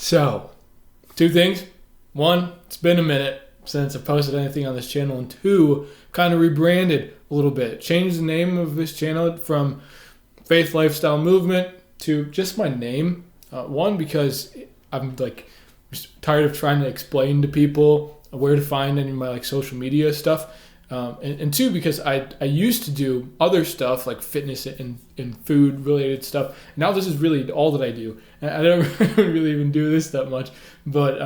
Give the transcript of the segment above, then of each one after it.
So, two things. One, it's been a minute since I posted anything on this channel. And two, kind of rebranded a little bit. Changed the name of this channel from Faith Lifestyle Movement to just my name. One, because I'm just tired of trying to explain to people where to find any of my social media stuff. And two, because I used to do other stuff like fitness and food related stuff. Now this is really all that I do. I don't really even do this that much, but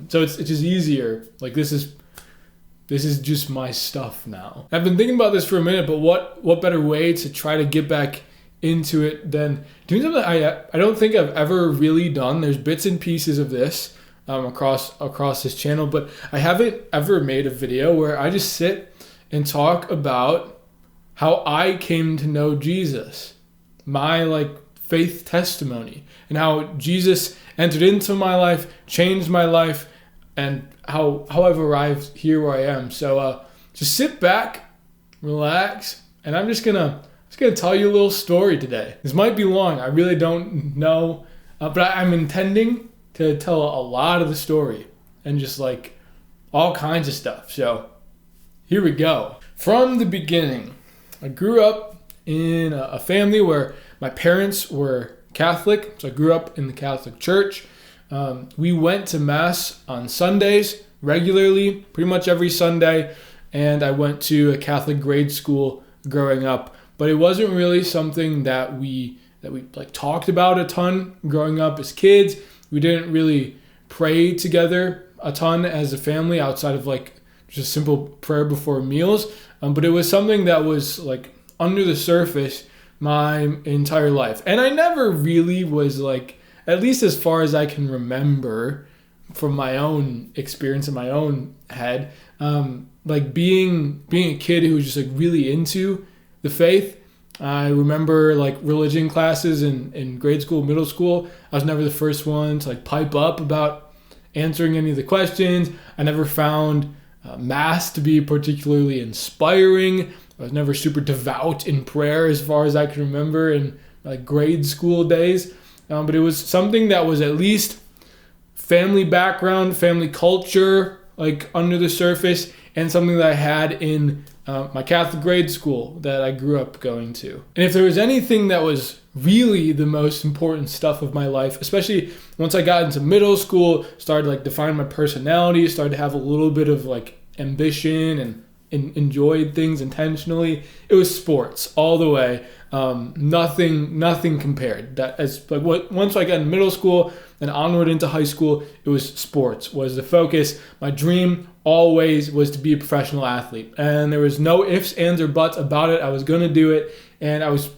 so it's just easier. This is just my stuff now. I've been thinking about this for a minute, but what better way to try to get back into it than doing something I don't think I've ever really done. There's bits and pieces of this across this channel, but I haven't ever made a video where I just sit and talk about how I came to know Jesus, my faith testimony, and how Jesus entered into my life, changed my life, and how I've arrived here where I am. So just sit back, relax, and I'm just gonna tell you a little story today. This might be long, I really don't know, but I'm intending to tell a lot of the story and just all kinds of stuff. So here we go. From the beginning, I grew up in a family where my parents were Catholic, so I grew up in the Catholic Church. We went to Mass on Sundays regularly, pretty much every Sunday, and I went to a Catholic grade school growing up. But it wasn't really something that we talked about a ton growing up as kids. We didn't really pray together a ton as a family outside of just simple prayer before meals. But it was something that was under the surface my entire life. And I never really was at least as far as I can remember from my own experience in my own head, being a kid who was just really into the faith. I remember religion classes in grade school, middle school. I was never the first one to pipe up about answering any of the questions. I never found Mass to be particularly inspiring. I was never super devout in prayer as far as I can remember in grade school days. But it was something that was at least family background, family culture, under the surface, and something that I had in my Catholic grade school that I grew up going to. And if there was anything that was really the most important stuff of my life, especially once I got into middle school, started defining my personality, started to have a little bit of ambition and enjoyed things intentionally, it was sports all the way. Nothing compared. Once I got in middle school and onward into high school, it was sports was the focus. My dream always was to be a professional athlete, and there was no ifs, ands, or buts about it. I was gonna do it, and I was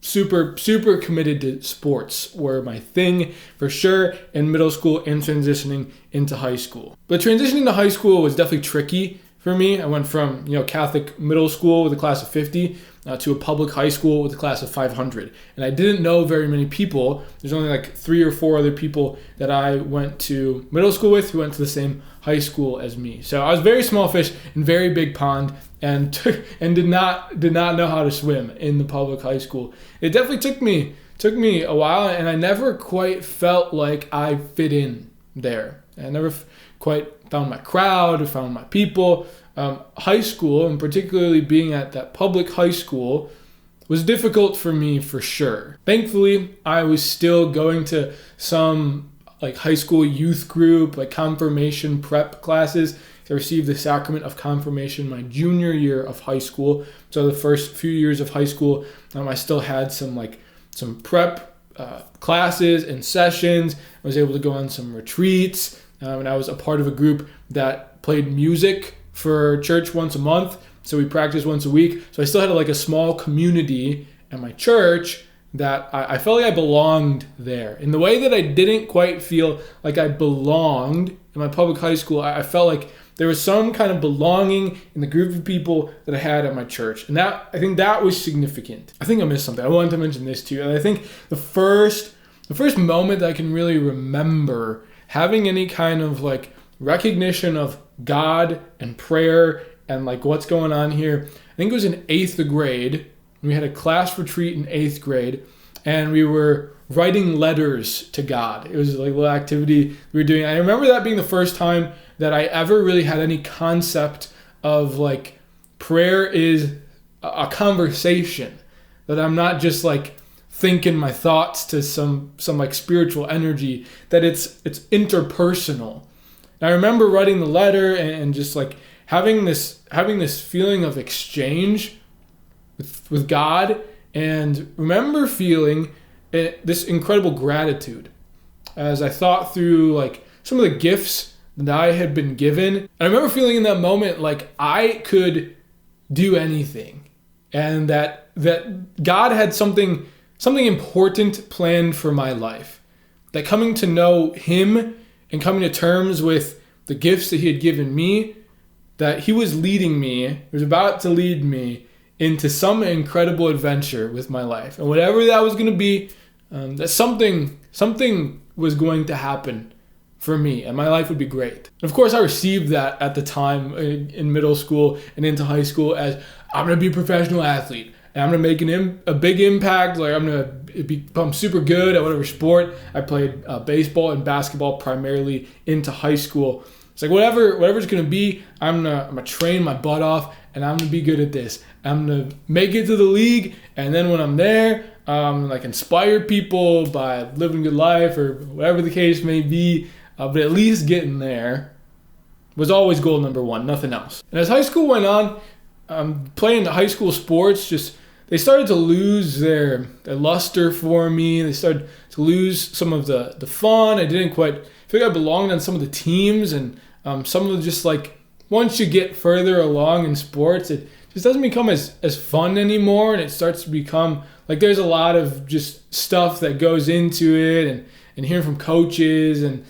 super committed to sports were my thing for sure in middle school and transitioning into high school. But transitioning to high school was definitely tricky for me. I went from Catholic middle school with a class of 50 to a public high school with a class of 500. And I didn't know very many people. There's only 3 or 4 other people that I went to middle school with who went to the same high school as me. So I was very small fish in very big pond and did not know how to swim in the public high school. It definitely took me a while, and I never quite felt like I fit in there. I never quite found my crowd or found my people. High school, and particularly being at that public high school, was difficult for me for sure. Thankfully, I was still going to some high school youth group, confirmation prep classes. I received the sacrament of confirmation my junior year of high school. So the first few years of high school, I still had some prep classes and sessions. I was able to go on some retreats, and I was a part of a group that played music for church once a month. So we practiced once a week. So I still had a small community at my church that I felt like I belonged there. In the way that I didn't quite feel like I belonged in my public high school, I felt like there was some kind of belonging in the group of people that I had at my church. And I think that was significant. I think I missed something. I wanted to mention this too. And I think the first moment that I can really remember having any kind of recognition of God and prayer and what's going on here, I think it was in 8th grade. We had a class retreat in 8th grade, and we were writing letters to God. It was like a little activity we were doing. I remember that being the first time that I ever really had any concept of like prayer is a conversation, that I'm not just like thinking my thoughts to some like spiritual energy, that it's interpersonal. And I remember writing the letter and just like having this feeling of exchange with God, and remember feeling this incredible gratitude as I thought through like some of the gifts that I had been given. And I remember feeling in that moment like I could do anything, and that God had something important planned for my life. That coming to know Him and coming to terms with the gifts that He had given me, that He was leading me, He was about to lead me into some incredible adventure with my life. And whatever that was going to be, that something was going to happen for me, and my life would be great. And of course, I received that at the time in middle school and into high school as I'm going to be a professional athlete, and I'm going to make a big impact. Like I'm going to become super good at whatever sport. I played baseball and basketball primarily into high school. It's like whatever's going to be, I'm gonna train my butt off, and I'm going to be good at this. I'm going to make it to the league, and then when I'm there, like inspire people by living a good life or whatever the case may be. But at least getting there was always goal number one, nothing else. And as high school went on, playing high school sports, they started to lose their luster for me. They started to lose some of the fun. I didn't quite feel like I belonged on some of the teams, and some of the just like once you get further along in sports, it just doesn't become as fun anymore, and it starts to become like there's a lot of just stuff that goes into it, and hearing from coaches, and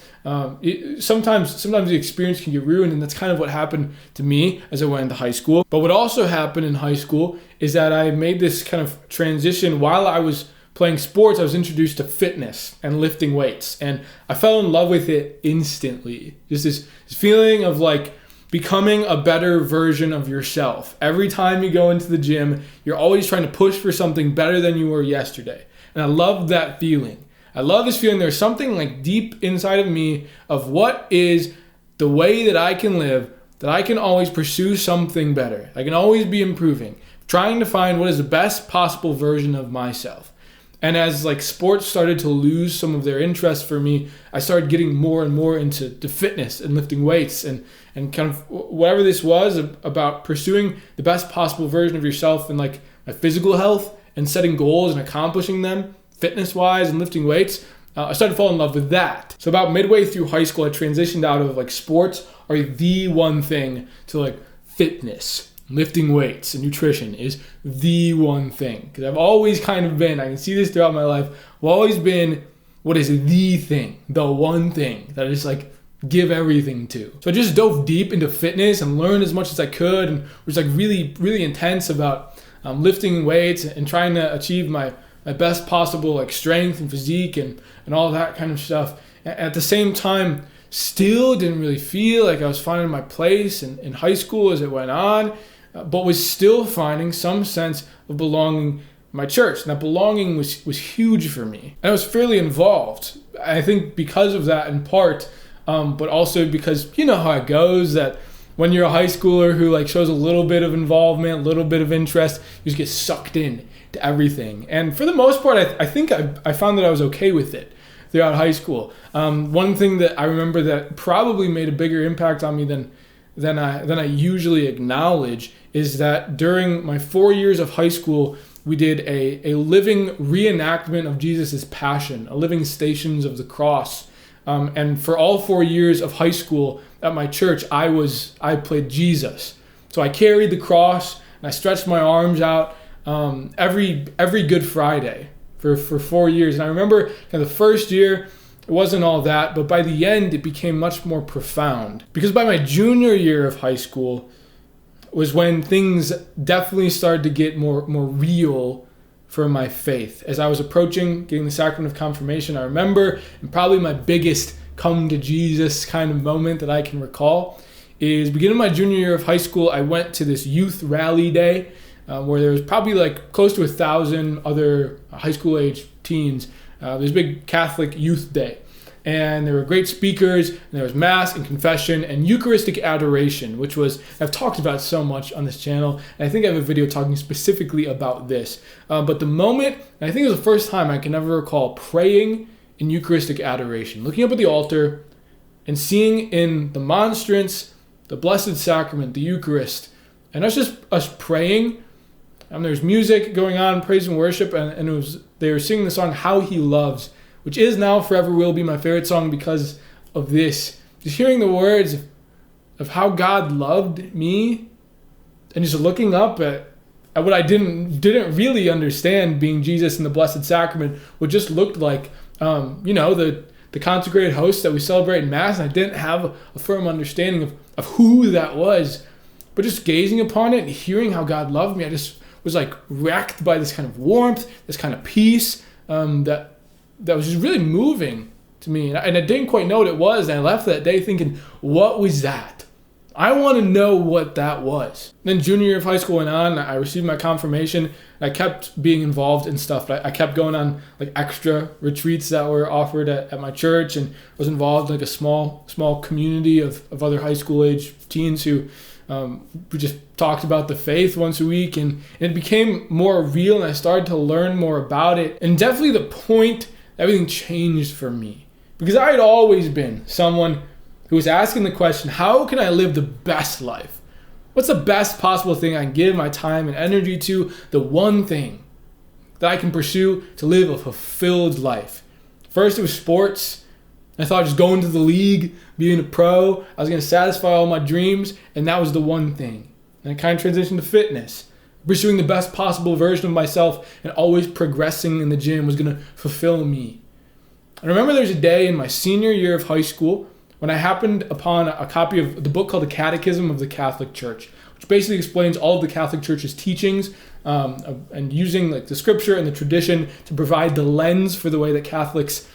sometimes the experience can get ruined, and that's kind of what happened to me as I went into high school. But what also happened in high school is that I made this kind of transition. While I was playing sports, I was introduced to fitness and lifting weights, and I fell in love with it instantly. Just this feeling of like becoming a better version of yourself. Every time you go into the gym, you're always trying to push for something better than you were yesterday. And I love that feeling. I love this feeling. There's something like deep inside of me of what is the way that I can live, that I can always pursue something better. I can always be improving, trying to find what is the best possible version of myself. And as like sports started to lose some of their interest for me, I started getting more and more into fitness and lifting weights and kind of whatever this was about pursuing the best possible version of yourself in like my physical health and setting goals and accomplishing them fitness-wise and lifting weights. I started to fall in love with that. So about midway through high school, I transitioned out of like sports are the one thing to like fitness. Lifting weights and nutrition is the one thing. Because I've always kind of been, I can see this throughout my life, I've always been what is the thing, the one thing that I just like give everything to. So I just dove deep into fitness and learned as much as I could, and was like really, really intense about lifting weights and trying to achieve my best possible like strength and physique and all that kind of stuff. At the same time, still didn't really feel like I was finding my place in high school as it went on, but was still finding some sense of belonging in my church. And that belonging was huge for me. And I was fairly involved. I think because of that in part, but also because you know how it goes, that when you're a high schooler who like shows a little bit of involvement, a little bit of interest, you just get sucked in to everything. And for the most part, I think I found that I was okay with it throughout high school. One thing that I remember that probably made a bigger impact on me than I usually acknowledge is that during my 4 years of high school, we did a living reenactment of Jesus' passion, a living Stations of the Cross. And for all 4 years of high school at my church, I played Jesus. So I carried the cross and I stretched my arms out every Good Friday for 4 years. And I remember kind of the first year, it wasn't all that, but by the end, it became much more profound. Because by my junior year of high school was when things definitely started to get more real for my faith. As I was approaching getting the sacrament of confirmation, I remember, and probably my biggest come to Jesus kind of moment that I can recall, is beginning my junior year of high school, I went to this youth rally day where there was probably like close to 1,000 other high school age teens There's a big Catholic Youth Day. And there were great speakers, and there was Mass and confession and Eucharistic adoration, which I've talked about so much on this channel. And I think I have a video talking specifically about this. But the moment, and I think it was the first time I can ever recall praying in Eucharistic adoration, looking up at the altar and seeing in the monstrance, the Blessed Sacrament, the Eucharist, and that's just us praying. And there's music going on, praise and worship, and they were singing the song How He Loves, which is now forever will be my favorite song because of this. Just hearing the words of how God loved me and just looking up at what I didn't really understand being Jesus in the Blessed Sacrament, what just looked like, the consecrated host that we celebrate in Mass, and I didn't have a firm understanding of who that was. But just gazing upon it and hearing how God loved me, I just was like wrecked by this kind of warmth, this kind of peace that was just really moving to me. And I didn't quite know what it was. And I left that day thinking, what was that? I want to know what that was. Then junior year of high school went on. I received my confirmation. I kept being involved in stuff. I kept going on like extra retreats that were offered at my church, and was involved in like a small community of other high school age teens who we just talked about the faith once a week, and it became more real, and I started to learn more about it. And definitely the point, everything changed for me, because I had always been someone who was asking the question, how can I live the best life? What's the best possible thing I can give my time and energy to? The one thing that I can pursue to live a fulfilled life. First it was sports. I thought just going to the league, being a pro, I was going to satisfy all my dreams, and that was the one thing. And I kind of transitioned to fitness. Pursuing the best possible version of myself and always progressing in the gym was going to fulfill me. I remember there's a day in my senior year of high school when I happened upon a copy of the book called The Catechism of the Catholic Church, which basically explains all of the Catholic Church's teachings, and using like the scripture and the tradition to provide the lens for the way that Catholics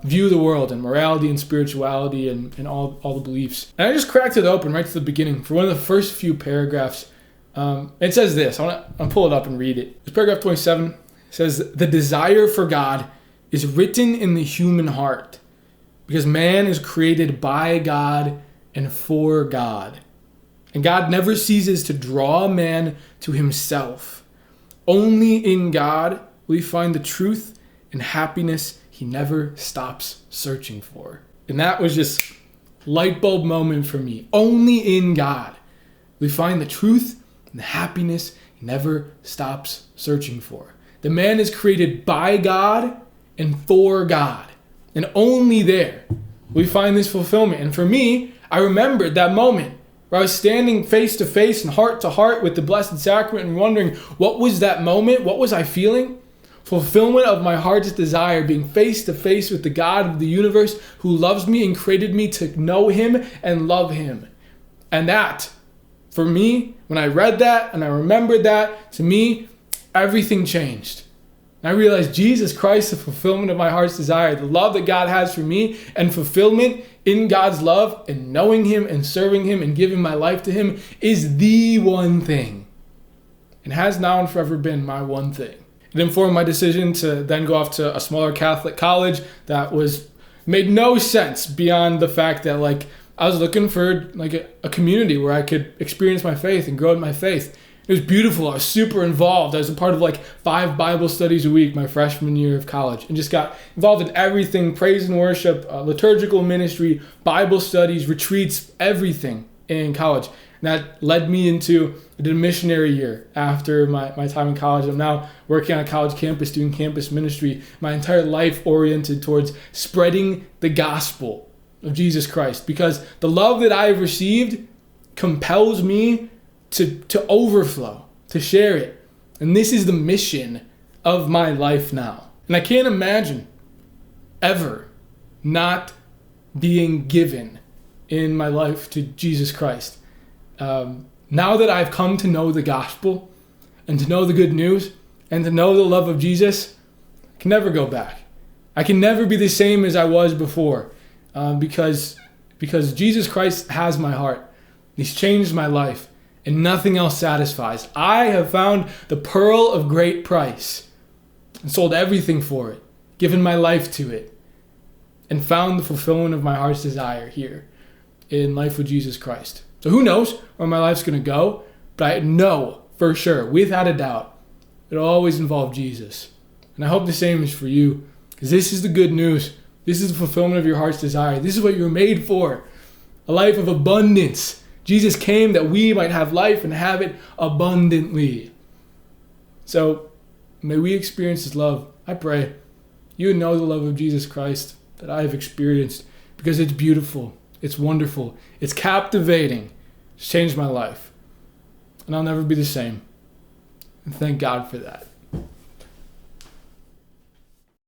view the world and morality and spirituality and all the beliefs. And I just cracked it open right to the beginning for one of the first few paragraphs. It says this. I'll pull it up and read it. It's paragraph 27. It says, "The desire for God is written in the human heart because man is created by God and for God. And God never ceases to draw man to himself. Only in God will he find the truth and happiness he never stops searching for." And that was just light bulb moment for me. Only in God will we find the truth and the happiness he never stops searching for. The man is created by God and for God. And only there we find this fulfillment. And for me, I remembered that moment where I was standing face to face and heart to heart with the Blessed Sacrament and wondering, what was that moment? What was I feeling? Fulfillment of my heart's desire, being face to face with the God of the universe who loves me and created me to know him and love him. And that, for me, when I read that and I remembered that, to me, everything changed. And I realized Jesus Christ, the fulfillment of my heart's desire, the love that God has for me, and fulfillment in God's love and knowing him and serving him and giving my life to him is the one thing. And has now and forever been my one thing. It informed my decision to then go off to a smaller Catholic college that made no sense beyond the fact that I was looking for a community where I could experience my faith and grow in my faith. It was beautiful. I was super involved. I was a part of 5 Bible studies a week my freshman year of college, and just got involved in everything: praise and worship, liturgical ministry, Bible studies, retreats, everything in college. And that led me into a missionary year after my time in college. I'm now working on a college campus doing campus ministry. My entire life oriented towards spreading the gospel of Jesus Christ, because the love that I have received compels me to overflow, to share it. And this is the mission of my life now. And I can't imagine ever not being given in my life to Jesus Christ. Now that I've come to know the gospel and to know the good news and to know the love of Jesus, I can never go back. I can never be the same as I was before, because Jesus Christ has my heart. He's changed my life, and nothing else satisfies. I have found the pearl of great price and sold everything for it. given my life to it, and found the fulfillment of my heart's desire here in life with Jesus Christ. So who knows where my life's going to go, but I know for sure, without a doubt, it'll always involve Jesus. And I hope the same is for you, because this is the good news. This is the fulfillment of your heart's desire. This is what you're made for, a life of abundance. Jesus came that we might have life and have it abundantly. So may we experience his love. I pray you would know the love of Jesus Christ that I have experienced, because it's beautiful, it's wonderful, it's captivating. It's changed my life. And I'll never be the same. And thank God for that.